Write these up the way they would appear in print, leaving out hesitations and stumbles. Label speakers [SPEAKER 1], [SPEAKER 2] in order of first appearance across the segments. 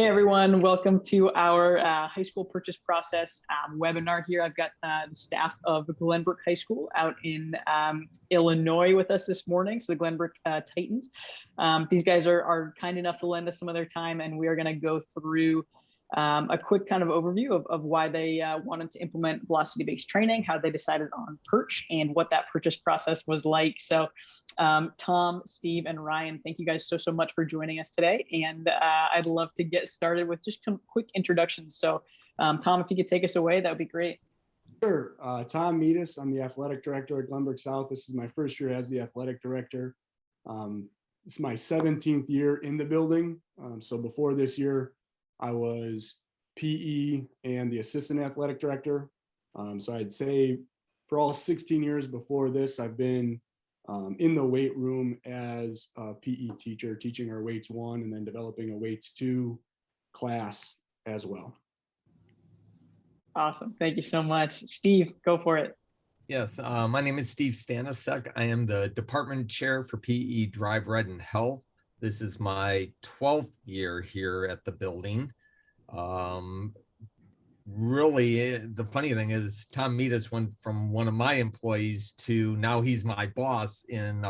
[SPEAKER 1] Hey everyone, welcome to our high school purchase process webinar here. I've got the staff of Glenbrook High School out in Illinois with us this morning, so the Glenbrook Titans. These guys are kind enough to lend us some of their time, and we are going to go through a quick kind of overview of why they wanted to implement velocity-based training, how they decided on Perch, and what that purchase process was like. So Tom, Steve, and Ryan, thank you guys so much for joining us today. And I'd love to get started with just some quick introductions. So Tom, if you could take us away, that would be great.
[SPEAKER 2] Sure. Tom Mietus, I'm the athletic director at Glenbrook South. This is my first year as the athletic director. It's my 17th year in the building. So before this year, I was PE and the assistant athletic director. So I'd say for all 16 years before this, I've been in the weight room as a PE teacher, teaching our weights 1 and then developing a weights 2 class as well.
[SPEAKER 1] Awesome. Thank you so much. Steve, go for it.
[SPEAKER 3] Yes, my name is Steve Stanicek. I am the department chair for PE Drive Red and Health. This is my 12th year here at the building. Really, the funny thing is Tom Mietus went from one of my employees to now he's my boss in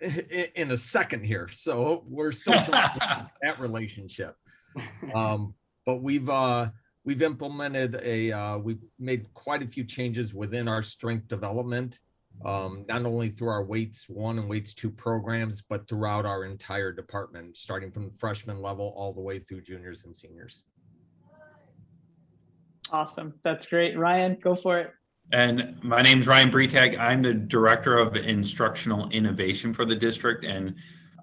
[SPEAKER 3] a second here. So we're still trying to build that relationship. But we've implemented we've made quite a few changes within our strength development. Not only through our weights 1 and weights 2 programs, but throughout our entire department, starting from the freshman level all the way through juniors and seniors.
[SPEAKER 1] Awesome. That's great. Ryan, go for it.
[SPEAKER 4] And my name is Ryan Bretag. I'm the Director of Instructional Innovation for the district. And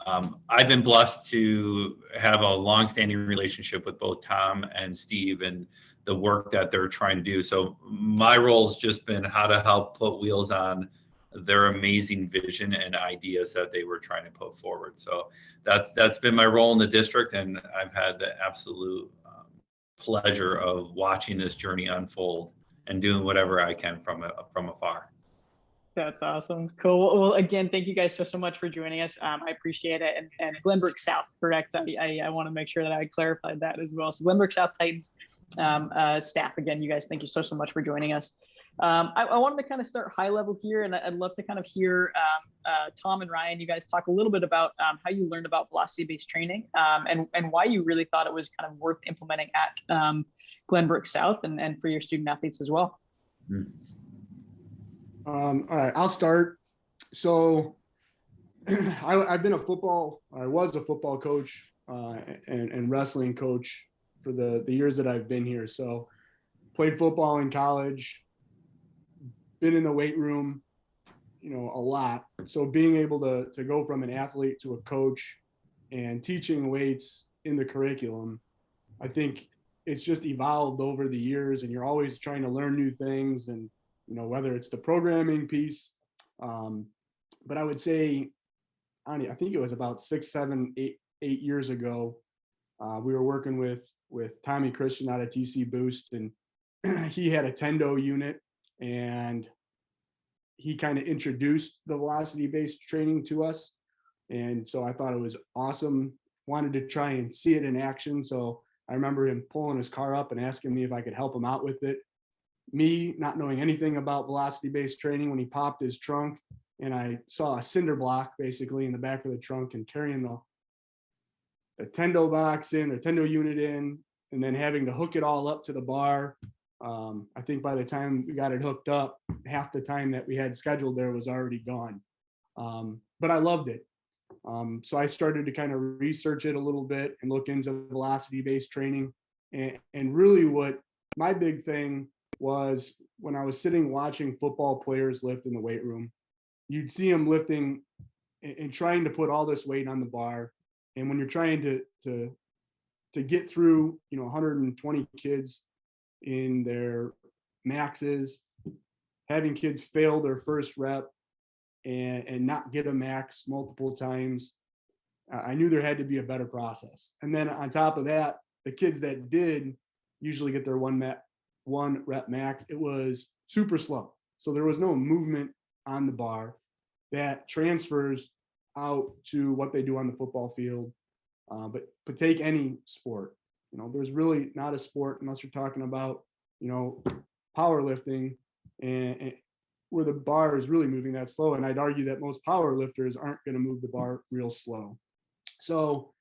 [SPEAKER 4] I've been blessed to have a longstanding relationship with both Tom and Steve and the work that they're trying to do. So my role has just been how to help put wheels on their amazing vision and ideas that they were trying to put forward. So that's been my role in the district, and I've had the absolute pleasure of watching this journey unfold and doing whatever I can from afar.
[SPEAKER 1] That's awesome. Cool. Well, again, thank you guys so much for joining us. I appreciate it. And Glenbrook South, correct? I want to make sure that I clarified that as well. So Glenbrook South Titans staff, again, you guys, thank you so much for joining us. I wanted to kind of start high level here, and I'd love to kind of hear Tom and Ryan, you guys talk a little bit about how you learned about velocity-based training and why you really thought it was kind of worth implementing at Glenbrook South and for your student athletes as well.
[SPEAKER 2] All right, I'll start. So I was a football coach and wrestling coach for the years that I've been here. So played football in college, been in the weight room, a lot. So being able to go from an athlete to a coach and teaching weights in the curriculum, I think it's just evolved over the years, and you're always trying to learn new things, and whether it's the programming piece. But I would say, I think it was about 6, 7, 8 years ago, we were working with Tommy Christian out of TC Boost, and he had a Tendo unit, and he kind of introduced the velocity-based training to us. And so I thought it was awesome, wanted to try and see it in action. So I remember him pulling his car up and asking me if I could help him out with it. Me not knowing anything about velocity-based training, when he popped his trunk and I saw a cinder block basically in the back of the trunk, and carrying the Tendo box in, or Tendo unit in, and then having to hook it all up to the bar. I think by the time we got it hooked up, half the time that we had scheduled there was already gone. But I loved it. So I started to kind of research it a little bit and look into velocity-based training. And really what my big thing was, when I was sitting watching football players lift in the weight room, you'd see them lifting and trying to put all this weight on the bar. And when you're trying to get through, 120 kids in their maxes, having kids fail their first rep and not get a max multiple times, I knew there had to be a better process. And then on top of that, the kids that did usually get their one rep max, it was super slow. So there was no movement on the bar that transfers out to what they do on the football field. But take any sport, there's really not a sport unless you're talking about, powerlifting and where the bar is really moving that slow. And I'd argue that most power lifters aren't going to move the bar real slow. So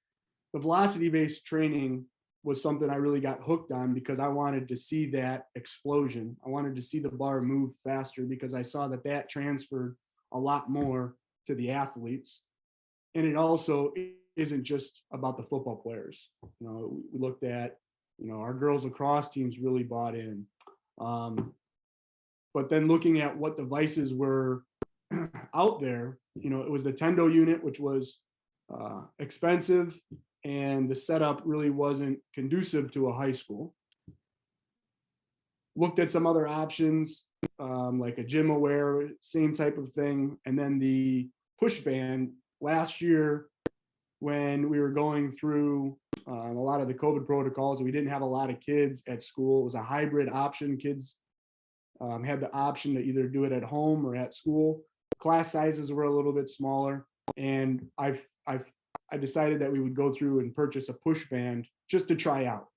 [SPEAKER 2] the velocity-based training was something I really got hooked on because I wanted to see that explosion. I wanted to see the bar move faster because I saw that transferred a lot more to the athletes. And it also isn't just about the football players. We looked at, our girls lacrosse teams really bought in. But then looking at what devices were out there, it was the Tendo unit, which was expensive, and the setup really wasn't conducive to a high school. Looked at some other options, like a gym aware, same type of thing. And then the push band last year, when we were going through a lot of the COVID protocols, we didn't have a lot of kids at school. It was a hybrid option. Kids had the option to either do it at home or at school. Class sizes were a little bit smaller, and I decided that we would go through and purchase a push band just to try out,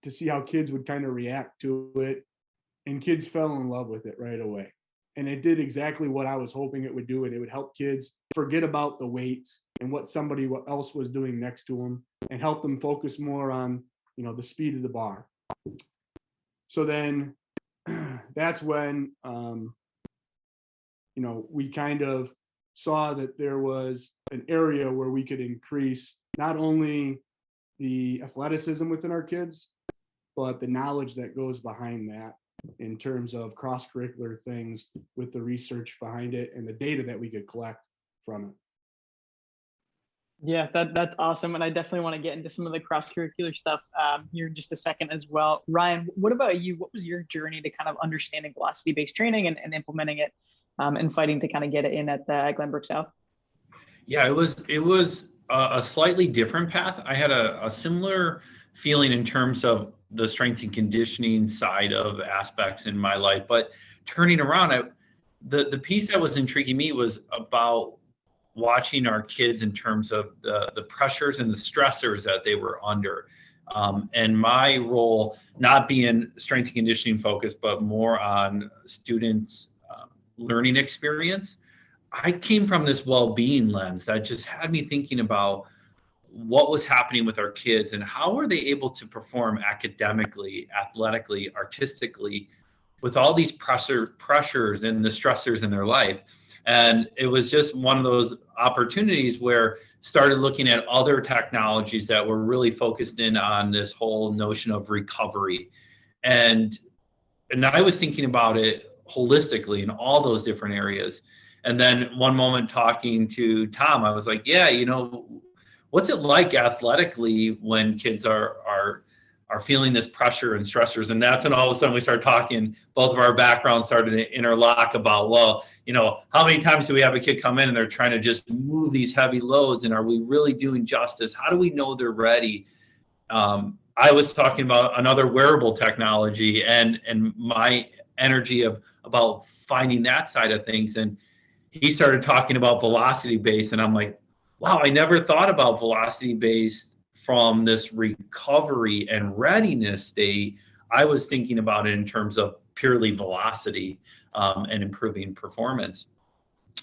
[SPEAKER 2] to see how kids would kind of react to it. And kids fell in love with it right away. And it did exactly what I was hoping it would do. And it would help kids forget about the weights and what somebody else was doing next to them, and help them focus more on, the speed of the bar. So then that's when, we kind of saw that there was an area where we could increase not only the athleticism within our kids, but the knowledge that goes behind that in terms of cross-curricular things with the research behind it and the data that we could collect from it.
[SPEAKER 1] Yeah, that's awesome. And I definitely want to get into some of the cross-curricular stuff here in just a second as well. Ryan, what about you? What was your journey to kind of understanding velocity-based training and implementing it and fighting to kind of get it in at Glenbrook South?
[SPEAKER 4] Yeah, it was a slightly different path. I had a similar feeling in terms of the strength and conditioning side of aspects in my life, but turning around, the piece that was intriguing me was about watching our kids in terms of the pressures and the stressors that they were under. And my role, not being strength and conditioning focused, but more on students' learning experience. I came from this well-being lens that just had me thinking about what was happening with our kids and how were they able to perform academically, athletically, artistically with all these pressures and the stressors in their life. And it was just one of those opportunities where started looking at other technologies that were really focused in on this whole notion of recovery. And I was thinking about it holistically in all those different areas. And then one moment talking to Tom, I was like, yeah, what's it like athletically when kids are feeling this pressure and stressors? And that's when all of a sudden we started talking, both of our backgrounds started to interlock about, well, how many times do we have a kid come in and they're trying to just move these heavy loads, and are we really doing justice? How do we know they're ready? I was talking about another wearable technology and my energy about finding that side of things. And he started talking about velocity based, and I'm like, wow, I never thought about velocity based from this recovery and readiness state. I was thinking about it in terms of purely velocity and improving performance.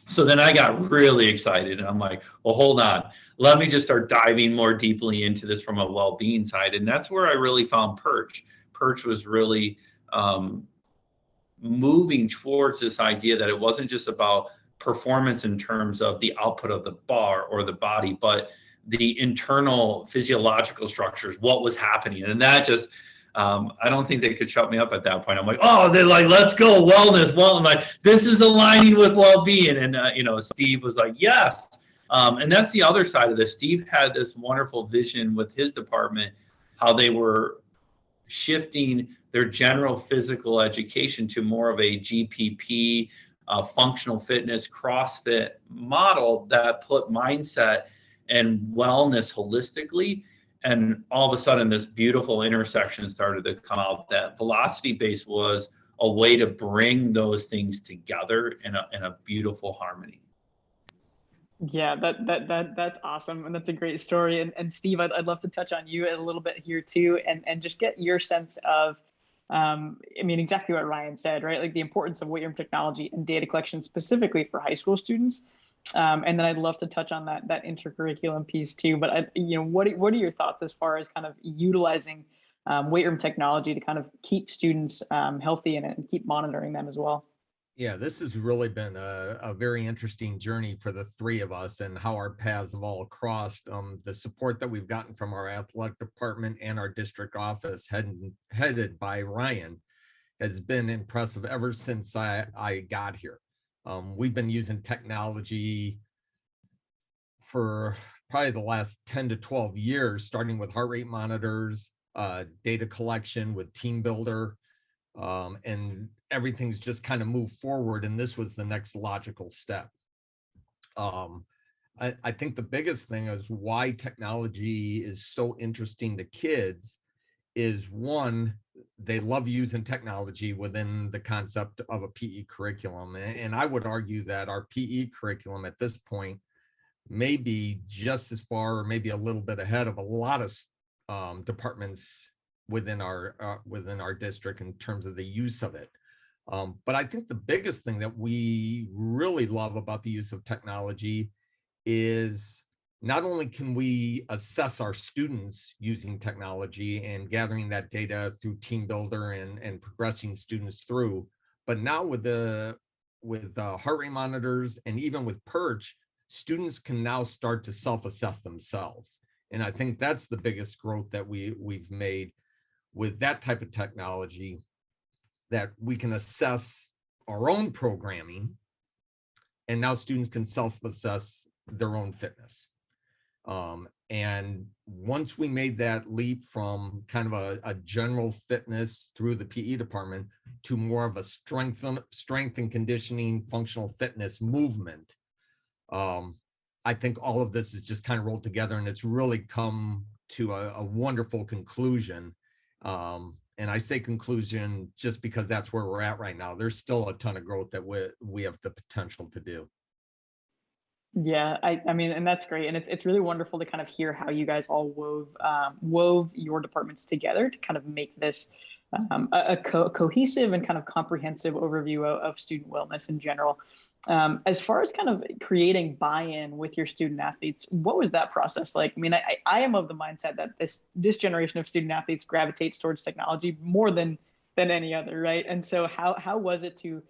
[SPEAKER 4] So then I got really excited, and I'm like, well, hold on. Let me just start diving more deeply into this from a well-being side. And that's where I really found Perch. Perch was really moving towards this idea that it wasn't just about performance in terms of the output of the bar or the body, but the internal physiological structures, what was happening. And that just, I don't think they could shut me up at that point. I'm like, oh, they're like, let's go, wellness. Well, I'm like, this is aligning with well-being. And, Steve was like, yes. And that's the other side of this. Steve had this wonderful vision with his department, how they were shifting their general physical education to more of a GPP, functional fitness, CrossFit model that put mindset and wellness holistically. And all of a sudden, this beautiful intersection started to come out that velocity base was a way to bring those things together in a beautiful harmony.
[SPEAKER 1] Yeah, that's awesome, and that's a great story. And Steve, I'd love to touch on you a little bit here too, and just get your sense of, I mean, exactly what Ryan said, right? Like the importance of weight room technology and data collection specifically for high school students. And then I'd love to touch on that intercurriculum piece too. But what are your thoughts as far as kind of utilizing weight room technology to kind of keep students healthy and keep monitoring them as well?
[SPEAKER 3] Yeah, this has really been a very interesting journey for the three of us and how our paths have all crossed. The support that we've gotten from our athletic department and our district office headed by Ryan has been impressive ever since I got here. We've been using technology for probably the last 10 to 12 years, starting with heart rate monitors, data collection with Team Builder, and everything's just kind of moved forward. And this was the next logical step. I think the biggest thing is why technology is so interesting to kids is, one, they love using technology within the concept of a PE curriculum. And I would argue that our PE curriculum at this point may be just as far or maybe a little bit ahead of a lot of departments within our district in terms of the use of it. But I think the biggest thing that we really love about the use of technology is not only can we assess our students using technology and gathering that data through Team Builder and progressing students through, but now with heart rate monitors and even with Perch, students can now start to self-assess themselves. And I think that's the biggest growth that we've made with that type of technology, that we can assess our own programming, and now students can self-assess their own fitness. And once we made that leap from kind of a general fitness through the PE department to more of a strength and conditioning, functional fitness movement, I think all of this is just kind of rolled together, and it's really come to a wonderful conclusion. And I say conclusion just because that's where we're at right now. There's still a ton of growth that we have the potential to do.
[SPEAKER 1] Yeah, I mean, and that's great, and it's really wonderful to kind of hear how you guys all wove your departments together to kind of make this cohesive and kind of comprehensive overview of student wellness in general. As far as kind of creating buy-in with your student athletes, what was that process like? I mean, I am of the mindset that this generation of student athletes gravitates towards technology more than any other, right? And so how was it to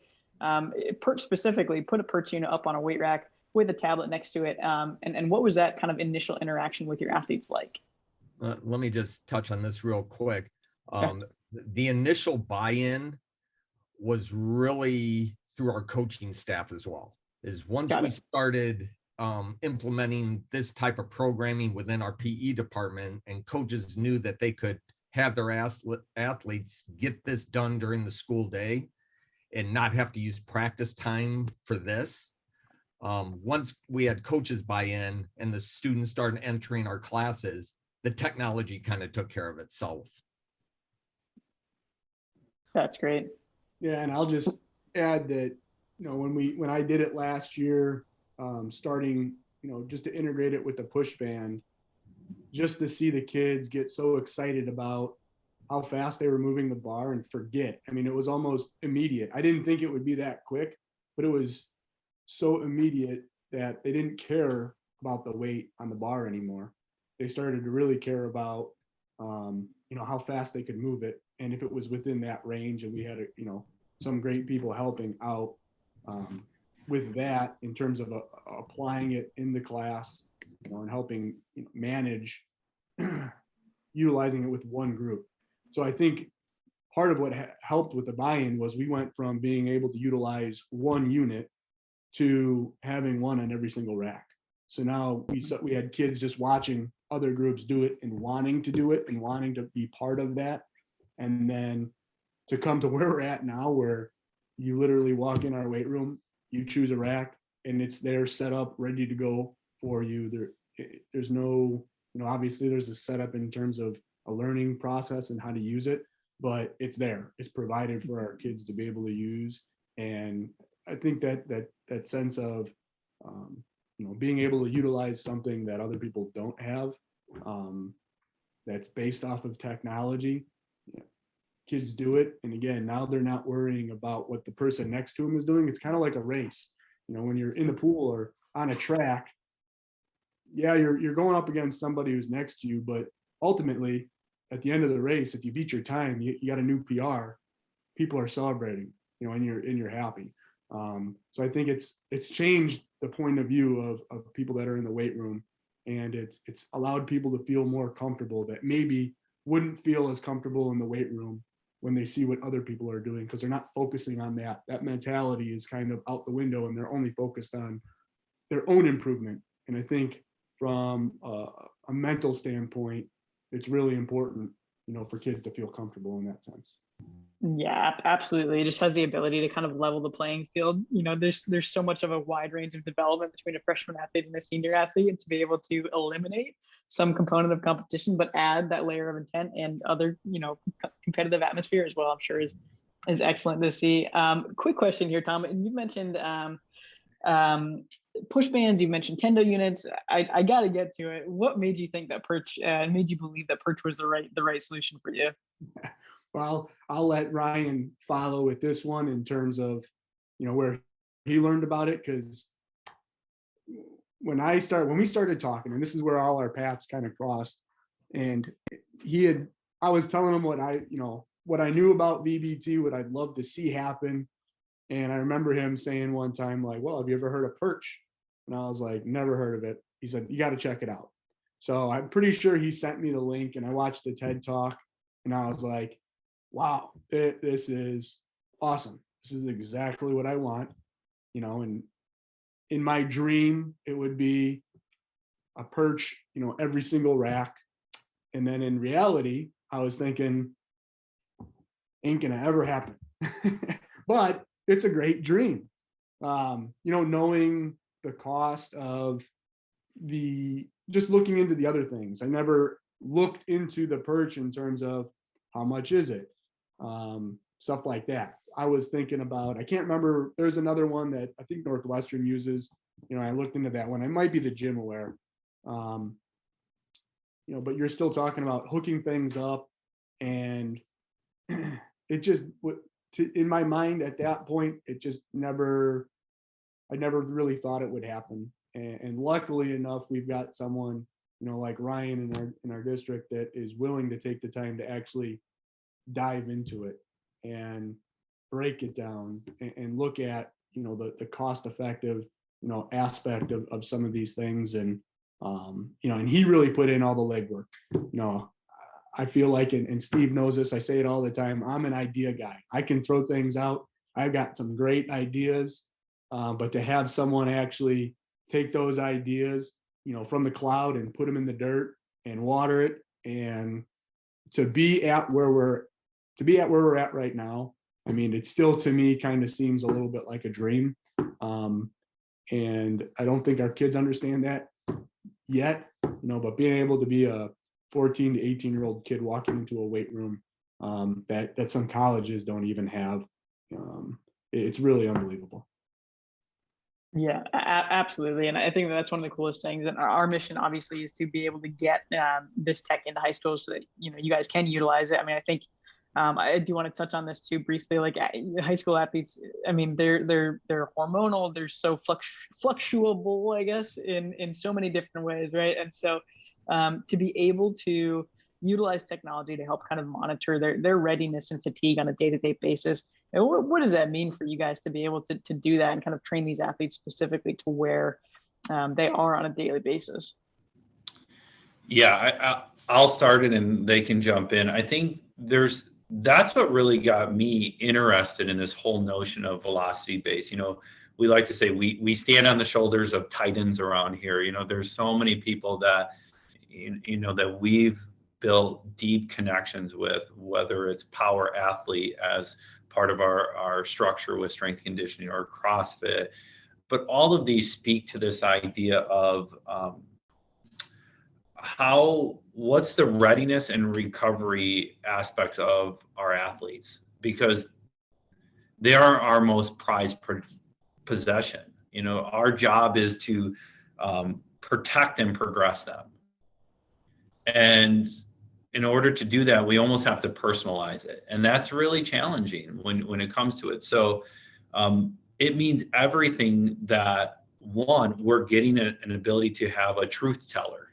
[SPEAKER 1] Perch specifically put a Perch unit up on a weight rack with a tablet next to it, and what was that kind of initial interaction with your athletes like?
[SPEAKER 3] Let me just touch on this real quick. The initial buy-in was really through our coaching staff as well. Is once we started implementing this type of programming within our PE department, and coaches knew that they could have their athletes get this done during the school day and not have to use practice time for this. Once we had coaches buy in and the students started entering our classes, the technology kind of took care of itself.
[SPEAKER 1] That's great.
[SPEAKER 2] Yeah, and I'll just add that, when I did it last year, starting, just to integrate it with the push band, just to see the kids get so excited about how fast they were moving the bar and forget. I mean, it was almost immediate. I didn't think it would be that quick, but it was so immediate that they didn't care about the weight on the bar anymore. They started to really care about, how fast they could move it, and if it was within that range. And we had, some great people helping out with that in terms of applying it in the class, and helping manage utilizing it with one group. So I think part of what helped with the buy-in was we went from being able to utilize one unit to having one on every single rack. So now we had kids just watching other groups do it and wanting to do it and wanting to be part of that. And then to come to where we're at now, where you literally walk in our weight room, you choose a rack, and it's there set up, ready to go for you. There's no, obviously there's a setup in terms of a learning process and how to use it, but it's there. It's provided for our kids to be able to use. And I think that sense of being able to utilize something that other people don't have, that's based off of technology. Kids do it. And again, now they're not worrying about what the person next to them is doing. It's kind of like a race. When you're in the pool or on a track, yeah, you're going up against somebody who's next to you, but ultimately at the end of the race, if you beat your time, you got a new PR, people are celebrating, and you're happy. So I think it's changed the point of view of people that are in the weight room, and it's allowed people to feel more comfortable that maybe wouldn't feel as comfortable in the weight room when they see what other people are doing, because they're not focusing on that mentality is kind of out the window, and they're only focused on their own improvement. And I think from a mental standpoint, it's really important, for kids to feel comfortable in that sense.
[SPEAKER 1] Yeah, absolutely. It just has the ability to kind of level the playing field. There's so much of a wide range of development between a freshman athlete and a senior athlete, and to be able to eliminate some component of competition, but add that layer of intent and other, competitive atmosphere as well, I'm sure is excellent to see. Quick question here, Tom. You mentioned push bands, you mentioned Tendo units. I got to get to it. What made you think that Perch, made you believe that Perch was the right solution for you?
[SPEAKER 2] Well, I'll let Ryan follow with this one in terms of, where he learned about it. Because when we started talking, and this is where all our paths kind of crossed, and I was telling him what I knew about VBT, what I'd love to see happen. And I remember him saying one time, like, well, have you ever heard of Perch? And I was like, never heard of it. He said, you got to check it out. So I'm pretty sure he sent me the link, and I watched the TED Talk, and I was like, wow, this is awesome. This is exactly what I want, and in my dream, it would be a Perch, every single rack. And then in reality, I was thinking, ain't gonna ever happen. But it's a great dream. Knowing the cost of just looking into the other things. I never looked into the Perch in terms of how much is it, stuff like that. I was thinking about, I can't remember, there's another one that I think Northwestern uses. I looked into that one. It might be the Gym Aware. But you're still talking about hooking things up, and it just, in my mind at that point, it just I never really thought it would happen. And luckily enough, we've got someone, like Ryan in our district that is willing to take the time to actually dive into it and break it down and look at, the cost effective, aspect of some of these things. And, and he really put in all the legwork. I feel like, and Steve knows this, I say it all the time, I'm an idea guy. I can throw things out. I've got some great ideas, but to have someone actually take those ideas, from the cloud and put them in the dirt and water it, and to be at where we're at right now. I mean, it still, to me, kind of seems a little bit like a dream. And I don't think our kids understand that yet, but being able to be a 14 to 18-year-old kid walking into a weight room, that some colleges don't even have, it's really unbelievable.
[SPEAKER 1] Yeah, absolutely. And I think that's one of the coolest things. And our mission obviously is to be able to get this tech into high schools so that, you guys can utilize it. I mean, I think I do want to touch on this too briefly. Like high school athletes, I mean, they're hormonal. They're so fluctuable, I guess, in so many different ways, right? And so to be able to utilize technology to help kind of monitor their readiness and fatigue on a day-to-day basis. And what does that mean for you guys to be able to do that and kind of train these athletes specifically to where they are on a daily basis?
[SPEAKER 4] Yeah, I'll start it and they can jump in. I think that's what really got me interested in this whole notion of velocity base. We like to say we stand on the shoulders of titans around here. There's so many people that, that we've built deep connections with, whether it's power athlete as part of our structure with strength conditioning or CrossFit. But all of these speak to this idea of what's the readiness and recovery aspects of our athletes, because they are our most prized possession. Our job is to protect and progress them. And in order to do that, we almost have to personalize it. And that's really challenging when it comes to it. So it means everything that, one, we're getting an ability to have a truth teller.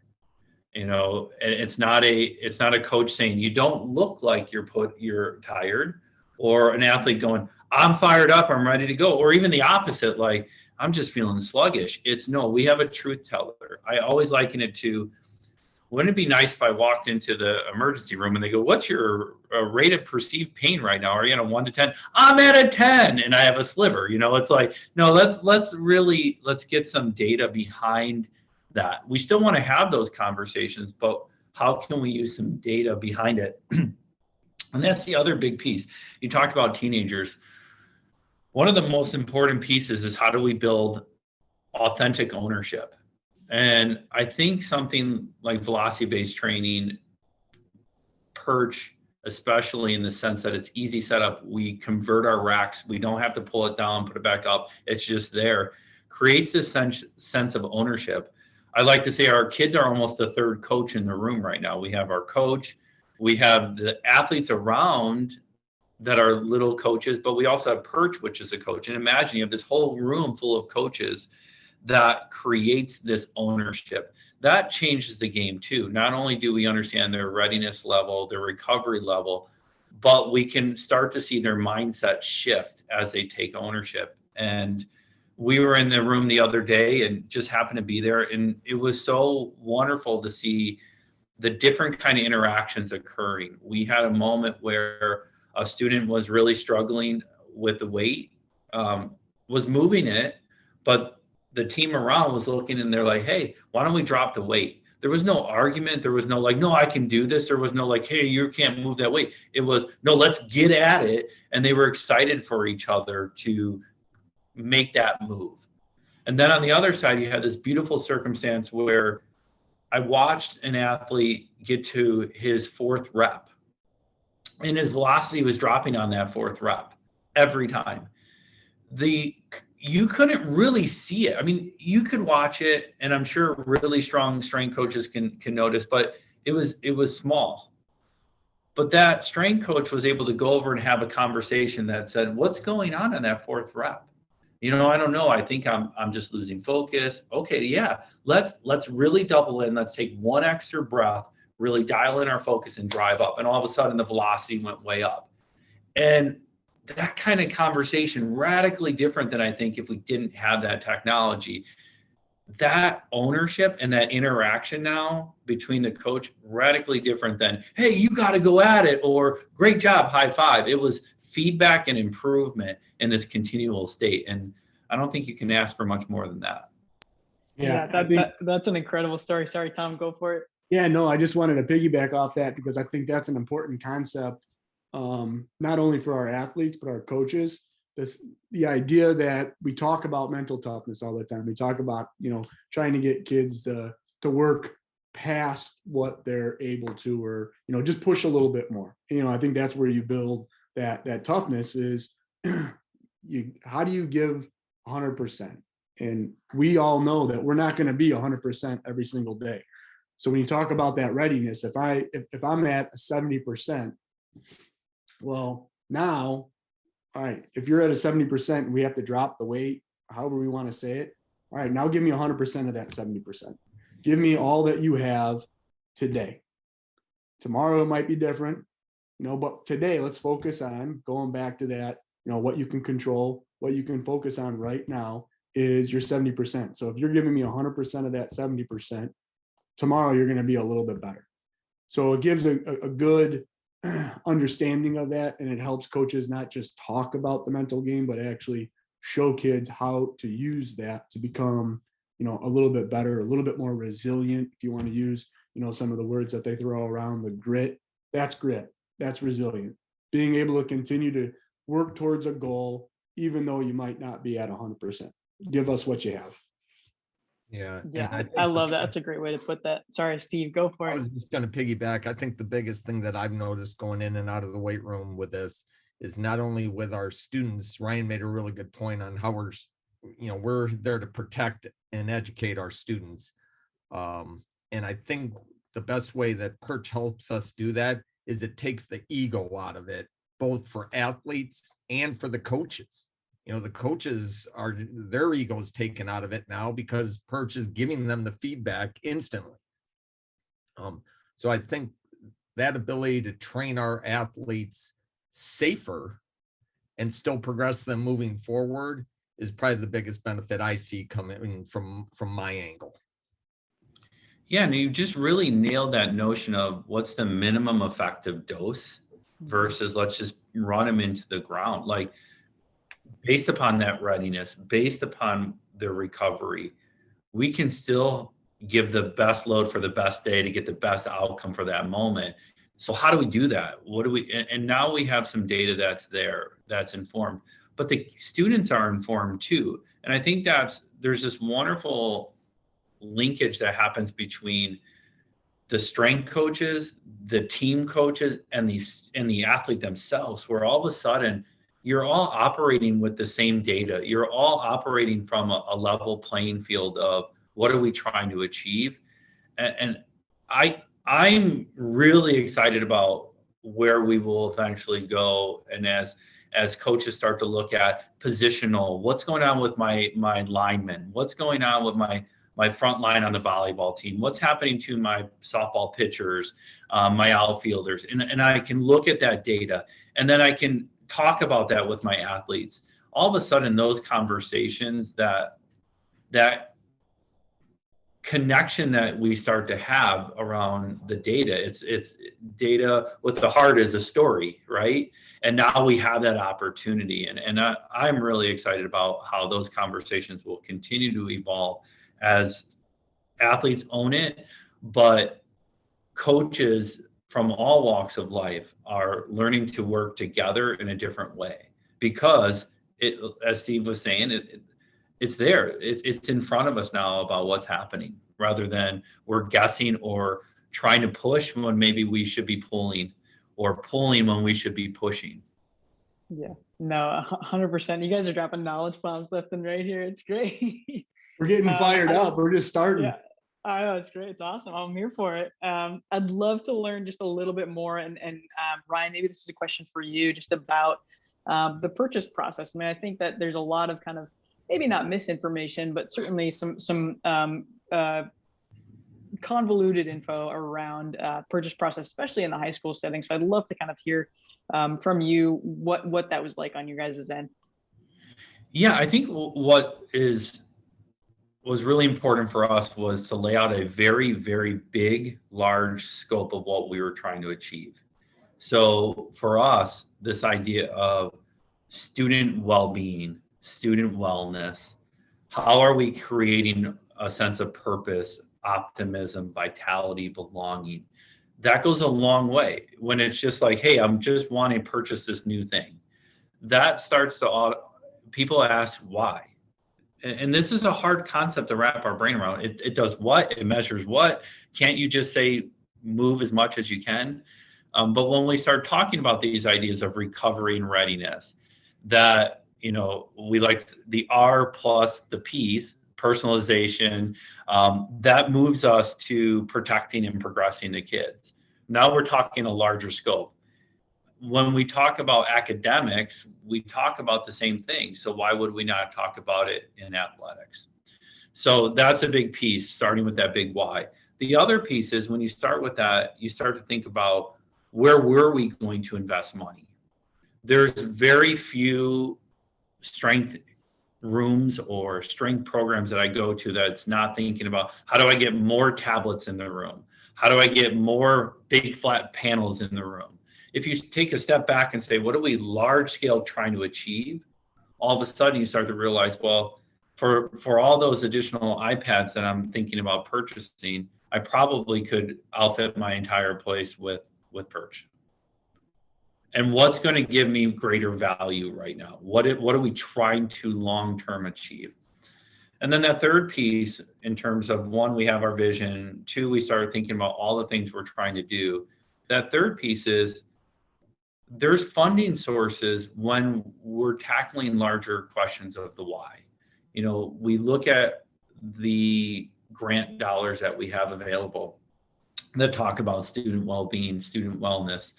[SPEAKER 4] You know, and it's not a coach saying you don't look like you're tired, or an athlete going, I'm fired up, I'm ready to go, or even the opposite, like I'm just feeling sluggish. It's no, we have a truth teller. I always liken it to, wouldn't it be nice if I walked into the emergency room and they go, what's your rate of perceived pain right now? Are you at a 1 to 10? I'm at a 10 and I have a sliver. You know, it's like, no, let's get some data behind that. We still want to have those conversations, but how can we use some data behind it? And that's the other big piece. You talked about teenagers. One of the most important pieces is, how do we build authentic ownership? And I think something like velocity-based training, Perch, especially in the sense that it's easy setup, we convert our racks, we don't have to pull it down, put it back up, it's just there, creates this sense of ownership. I like to say our kids are almost the third coach in the room right now. We have our coach, we have the athletes around that are little coaches, but we also have Perch, which is a coach. And imagine you have this whole room full of coaches that creates this ownership. That changes the game too. Not only do we understand their readiness level, their recovery level, but we can start to see their mindset shift as they take ownership. And we were in the room the other day and just happened to be there. And it was so wonderful to see the different kind of interactions occurring. We had a moment where a student was really struggling with the weight, was moving it, but the team around was looking and they're like, hey, why don't we drop the weight? There was no argument. There was no like, no, I can do this. There was no like, hey, you can't move that weight. It was, no, let's get at it. And they were excited for each other to make that move. And then on the other side, you had this beautiful circumstance where I watched an athlete get to his 4th rep, and his velocity was dropping on that 4th rep every time. You couldn't really see it. I mean, you could watch it, and I'm sure really strong strength coaches can notice, but it was small. But that strength coach was able to go over and have a conversation that said, what's going on in that 4th rep? You know, I don't know. I think I'm just losing focus. Okay, yeah. Let's really double in. Let's take one extra breath, really dial in our focus and drive up. And all of a sudden the velocity went way up. And that kind of conversation, radically different than I think if we didn't have that technology. That ownership and that interaction now between the coach, radically different than, hey, you got to go at it, or great job, high five. It was feedback and improvement in this continual state. And I don't think you can ask for much more than that.
[SPEAKER 1] Yeah, that's an incredible story. Sorry, Tom, go for it.
[SPEAKER 2] Yeah, no, I just wanted to piggyback off that because I think that's an important concept. Not only for our athletes, but our coaches, the idea that we talk about mental toughness all the time. We talk about, trying to get kids to work past what they're able to, or, just push a little bit more. I think that's where you build that toughness is how do you give 100%? And we all know that we're not going to be 100% every single day. So when you talk about that readiness, if I'm at 70%, well, now, all right, if you're at a 70% and we have to drop the weight, however we want to say it, all right, now give me 100% of that 70%. Give me all that you have today. Tomorrow it might be different, but today let's focus on going back to that, what you can control, what you can focus on right now is your 70%. So if you're giving me 100% of that 70%, tomorrow you're going to be a little bit better. So it gives a good understanding of that, and it helps coaches not just talk about the mental game, but actually show kids how to use that to become, a little bit better, a little bit more resilient. If you want to use, some of the words that they throw around, the grit, that's resilient. Being able to continue to work towards a goal, even though you might not be at 100%. Give us what you have.
[SPEAKER 3] Yeah.
[SPEAKER 1] I love that. That's a great way to put that. Sorry, Steve, go for it.
[SPEAKER 3] I was just going to piggyback. I think the biggest thing that I've noticed going in and out of the weight room with this is not only with our students. Ryan made a really good point on how we're there to protect and educate our students. And I think the best way that Perch helps us do that is it takes the ego out of it, both for athletes and for the coaches. The coaches their egos taken out of it now because Perch is giving them the feedback instantly. So I think that ability to train our athletes safer and still progress them moving forward is probably the biggest benefit I see coming from my angle.
[SPEAKER 4] Yeah, and you just really nailed that notion of what's the minimum effective dose versus let's just run them into the ground. Like, based upon that readiness, based upon their recovery, we can still give the best load for the best day to get the best outcome for that moment. So how do we do that? And now we have some data that's informed, but the students are informed too. And I think there's this wonderful linkage that happens between the strength coaches, the team coaches, and the athlete themselves, where all of a sudden you're all operating with the same data. You're all operating from a level playing field of what are we trying to achieve? And I'm really excited about where we will eventually go. And as coaches start to look at positional, what's going on with my linemen? What's going on with my front line on the volleyball team? What's happening to my softball pitchers, my outfielders? And I can look at that data, and then I can talk about that with my athletes. All of a sudden, those conversations, that connection that we start to have around the data, it's data with the heart is a story, right? And now we have that opportunity. And I'm really excited about how those conversations will continue to evolve as athletes own it, but coaches from all walks of life are learning to work together in a different way, because as Steve was saying, it's there. It's in front of us now about what's happening, rather than we're guessing or trying to push when maybe we should be pulling, or pulling when we should be pushing.
[SPEAKER 1] Yeah, no, 100%. You guys are dropping knowledge bombs left and right here. It's great.
[SPEAKER 2] We're getting fired up. We're just starting.
[SPEAKER 1] Yeah, I know, it's great. It's awesome. I'm here for it. I'd love to learn just a little bit more. And Ryan, maybe this is a question for you, just about the purchase process. I mean, I think that there's a lot of kind of, maybe not misinformation, but certainly some convoluted info around purchase process, especially in the high school setting. So I'd love to kind of hear from you what that was like on your guys' end.
[SPEAKER 4] Yeah, I think what was really important for us was to lay out a very, very big, large scope of what we were trying to achieve. So for us, this idea of student well-being, student wellness, how are we creating a sense of purpose, optimism, vitality, belonging? That goes a long way. When it's just like, hey, I'm just wanting to purchase this new thing, that starts to, people ask why. And this is a hard concept to wrap our brain around. It does what? It measures what? Can't you just say move as much as you can? But when we start talking about these ideas of recovery and readiness, that, we like the R plus the P's, personalization, that moves us to protecting and progressing the kids. Now we're talking a larger scope. When we talk about academics, we talk about the same thing. So why would we not talk about it in athletics? So that's a big piece, starting with that big why. The other piece is when you start with that, you start to think about, where were we going to invest money? There's very few strength rooms or strength programs that I go to that's not thinking about, how do I get more tablets in the room? How do I get more big flat panels in the room? If you take a step back and say, what are we large scale trying to achieve? All of a sudden you start to realize, well, for all those additional iPads that I'm thinking about purchasing, I probably could outfit my entire place with Perch. And what's going to give me greater value right now? What are we trying to long-term achieve? And then that third piece, in terms of, one, we have our vision. Two, we started thinking about all the things we're trying to do. That third piece is, there's funding sources when we're tackling larger questions of the why. We look at the grant dollars that we have available that talk about student well-being, student wellness,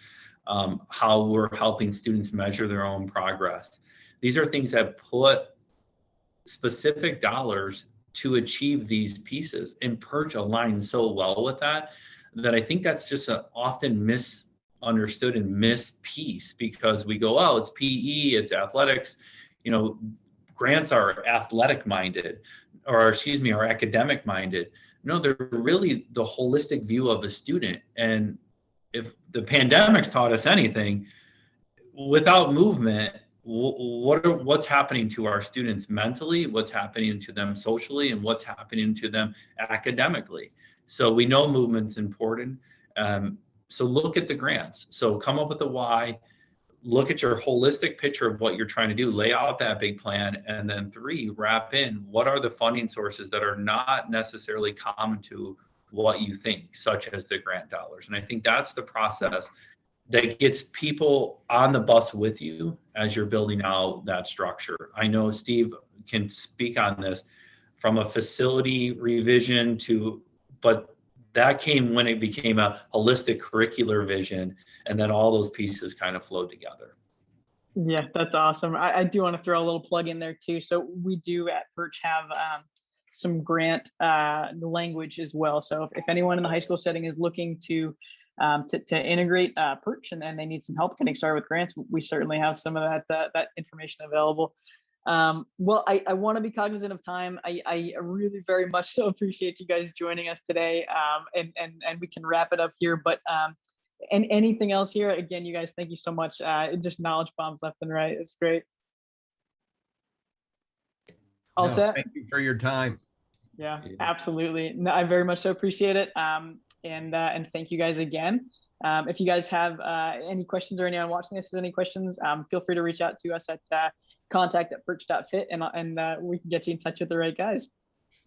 [SPEAKER 4] how we're helping students measure their own progress. These are things that put specific dollars to achieve these pieces, and Perch aligns so well with that I think that's just an often misunderstood and missed piece, because we go, oh, it's PE, it's athletics, grants are athletic minded, or are academic minded. No, they're really the holistic view of a student. And if the pandemic's taught us anything, without movement, what's happening to our students mentally, what's happening to them socially, and what's happening to them academically. So we know movement's important. So look at the grants. So come up with the why, look at your holistic picture of what you're trying to do, lay out that big plan, and then 3, wrap in what are the funding sources that are not necessarily common to what you think, such as the grant dollars. And I think that's the process that gets people on the bus with you as you're building out that structure. I know Steve can speak on this from a facility revision but that came when it became a holistic curricular vision, and then all those pieces kind of flowed together.
[SPEAKER 1] Yeah, that's awesome. I do want to throw a little plug in there too. So we do at Perch have some grant language as well. So if anyone in the high school setting is looking to integrate Perch and they need some help getting started with grants, we certainly have some of that information available. Well, I want to be cognizant of time. I really very much so appreciate you guys joining us today, and we can wrap it up here. But and anything else here? Again, you guys, thank you so much. Just knowledge bombs left and right. It's great. All set?
[SPEAKER 3] Thank you for your time.
[SPEAKER 1] Yeah, absolutely. No, I very much so appreciate it. And thank you guys again. If you guys have any questions, or anyone watching this has any questions, feel free to reach out to us at contact@perch.fit, and we can get you in touch with the right guys.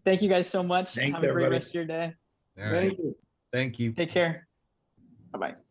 [SPEAKER 1] Thank you guys so much. Have a great rest of your day.
[SPEAKER 3] All right. Thank you.
[SPEAKER 1] Take care. Bye-bye.